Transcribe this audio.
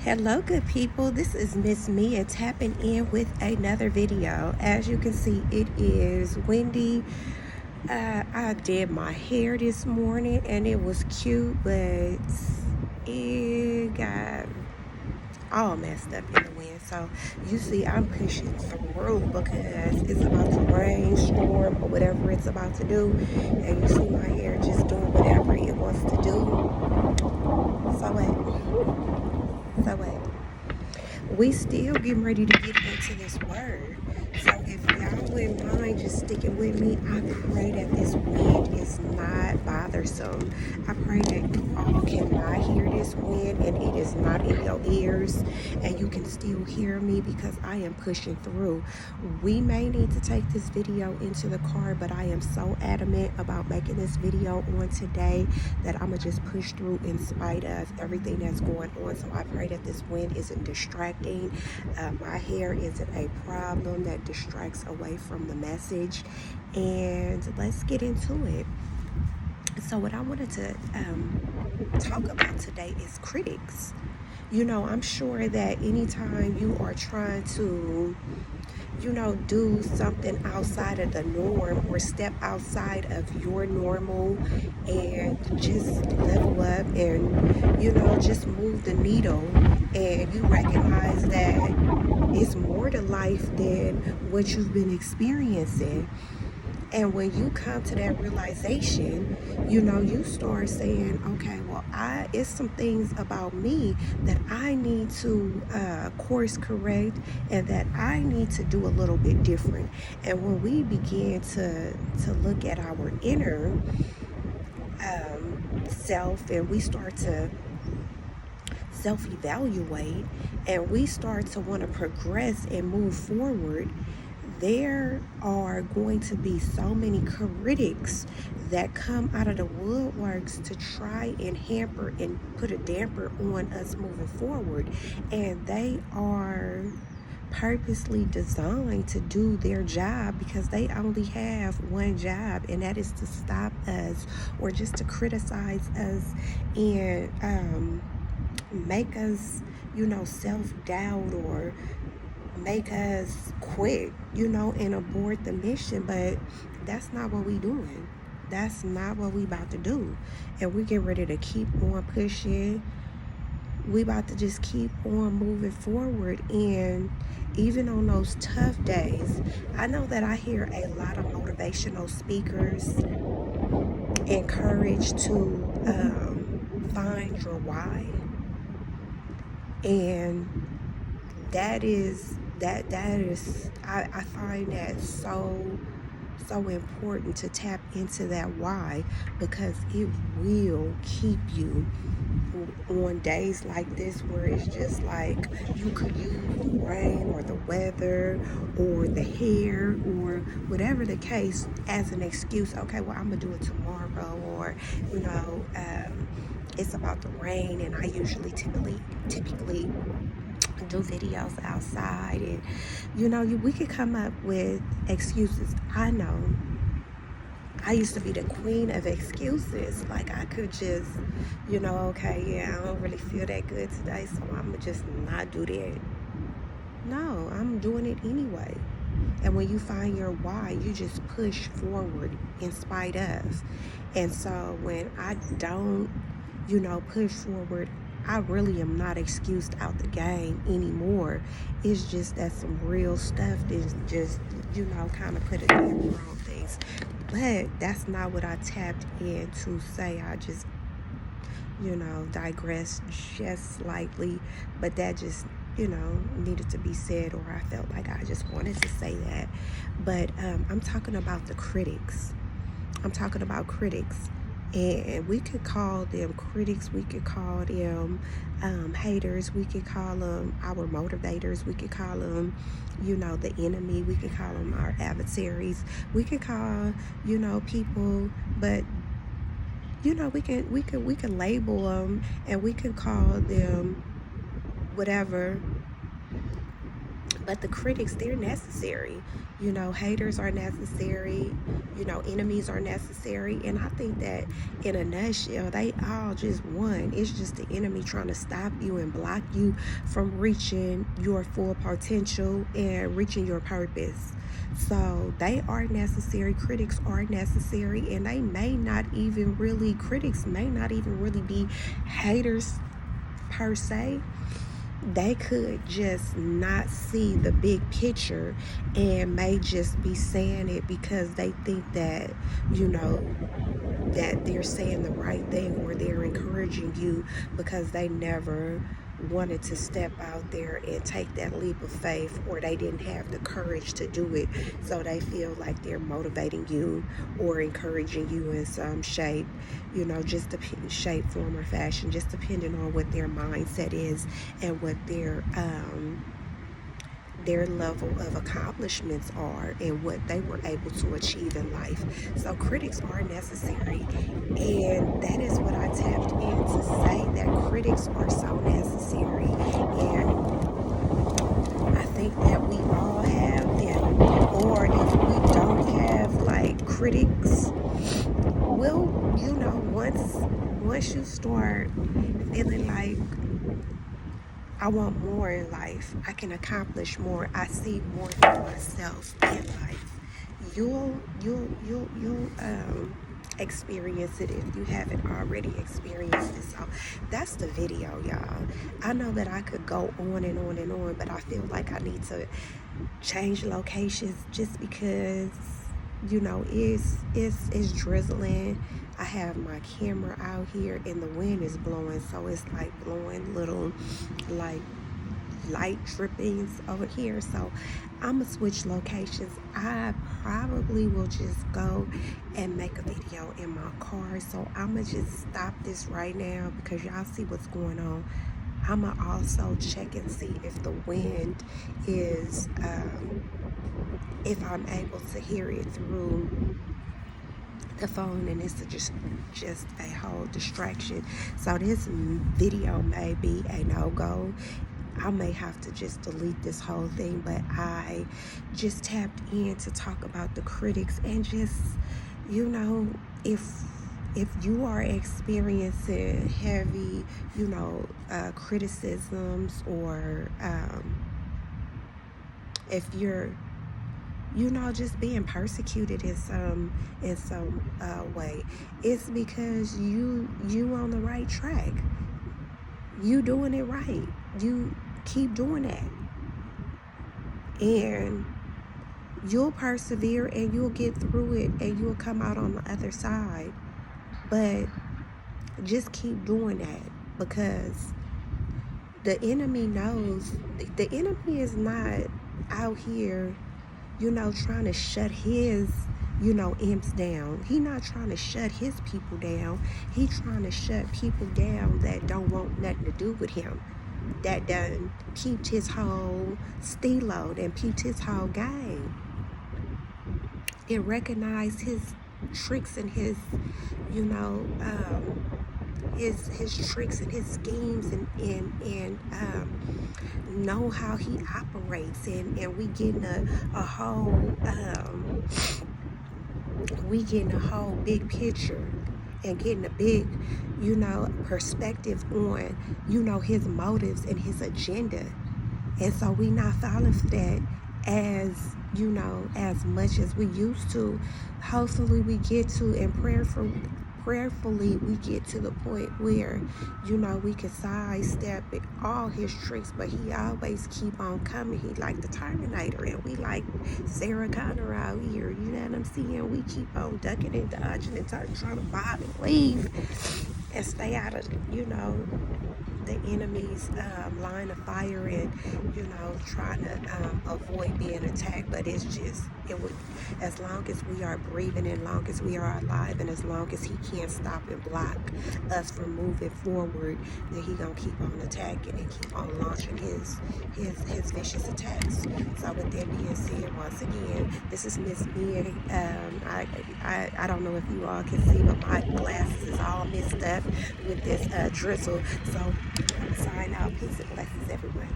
Hello good people, this is Miss Mia tapping in with another video. As you can see, it is windy. I did my hair this morning and it was cute, but it got all messed up in the wind. So you see I'm pushing through because it's about to rain, storm, or whatever it's about to do. And you see my hair just doing whatever it wants to do. So what? We still getting ready to get into this word. So if y'all wouldn't mind just sticking with me, I pray that this wind is not bothersome. I pray that you all cannot hear this wind and it is not in your ears and you can still hear me because I am pushing through. We may need to take this video into the car, but I am so adamant about making this video on today that I'm gonna just push through in spite of everything that's going on. So I pray that this wind isn't distracting. My hair isn't a problem that distracts away from the message. And let's get into it. So what I wanted to talk about today is critics. You know, I'm sure that anytime you are trying to do something outside of the norm or step outside of your normal and just level up and, just move the needle, and you recognize that it's more to life than what you've been experiencing. And when you come to that realization, you start saying, okay, well, it's some things about me that I need to course correct and that I need to do a little bit different. And when we begin to look at our inner self and we start to self-evaluate and we start to want to progress and move forward, there are going to be so many critics that come out of the woodworks to try and hamper and put a damper on us moving forward. And they are purposely designed to do their job because they only have one job, and that is to stop us or just to criticize us and make us, self-doubt or make us quit, and abort the mission. But that's not what we doing. That's not what we about to do. And we get ready to keep on pushing. We about to just keep on moving forward. And even on those tough days, I know that I hear a lot of motivational speakers encourage to find your why. And that is I find that so important to tap into that why, because it will keep you on days like this where it's just like you could use the rain or the weather or the hair or whatever the case as an excuse. Okay, well, I'm gonna do it tomorrow, or it's about the rain and I usually typically do videos outside, and we could come up with excuses. I know I used to be the queen of excuses. Like I could just, okay, yeah, I don't really feel that good today, so I'm gonna just not do that. No, I'm doing it anyway. And when you find your why, you just push forward in spite of. And so when I don't, push forward, I really am not excused out the game anymore. It's just that some real stuff is just, kind of put a damper on things. But that's not what I tapped in to say. I just, digressed just slightly. But that just, needed to be said, or I felt like I just wanted to say that. But I'm talking about the critics. I'm talking about critics. And we could call them critics, we could call them haters, we could call them our motivators, we could call them, the enemy, we could call them our adversaries, we could call, people, but we can label them and we can call them whatever. But the critics, they're necessary. Haters are necessary. Enemies are necessary. And I think that in a nutshell, they all just one. It's just the enemy trying to stop you and block you from reaching your full potential and reaching your purpose. So they are necessary. Critics are necessary. And critics may not even really be haters per se. They could just not see the big picture and may just be saying it because they think that, that they're saying the right thing, or they're encouraging you because they never wanted to step out there and take that leap of faith, or they didn't have the courage to do it. So they feel like they're motivating you or encouraging you in some shape, just shape, form, or fashion, just depending on what their mindset is and what their level of accomplishments are and what they were able to achieve in life. So critics are necessary, and that is what I tapped in to say, that critics are so necessary. And I think that we all have them, or if we don't have like critics, well, once you start feeling like I want more in life, I can accomplish more, I see more for myself in life, you'll experience it if you haven't already experienced it. So that's the video, y'all. I know that I could go on and on and on, but I feel like I need to change locations just because it's drizzling. I have my camera out here and the wind is blowing, so it's like blowing little like light drippings over here. So I'm gonna switch locations. I probably will just go and make a video in my car. So I'm gonna just stop this right now because y'all see what's going on. I'm gonna also check and see if the wind is if I'm able to hear it through the phone, and it's just a whole distraction. So this video may be a no-go. I may have to just delete this whole thing, but I just tapped in to talk about the critics and just, if you are experiencing heavy, criticisms, or if you're just being persecuted in some way, it's because you on the right track. You doing it right. You keep doing that, and you'll persevere and you'll get through it and you'll come out on the other side. But just keep doing that, because the enemy knows the enemy is not out here trying to shut his imps down. He not trying to shut his people down. He trying to shut people down that don't want nothing to do with him, that done peeped his whole steelo and peeped his whole game and recognized his tricks and his his tricks and his schemes, and know how he operates, and we getting a whole big picture, and getting a big perspective on his motives and his agenda. And so we not falling for that as much as we used to. Hopefully we get to, and prayerfully we get to the point where we can sidestep all his tricks, but he always keep on coming. He like the Terminator, and we like Sarah Connor out here, you know what I'm saying? We keep on ducking and dodging and trying to bob and weave and stay out of the enemy's line of fire, and trying to avoid being attacked. But it's just, as long as we are breathing, as long as we are alive, and as long as he can't stop and block us from moving forward, then he gonna keep on attacking and keep on launching his vicious attacks. So with that being said, once again, this is Miss Mia. I don't know if you all can see, but my glasses is all messed up with this drizzle. So sign out. Peace and blessings, everyone.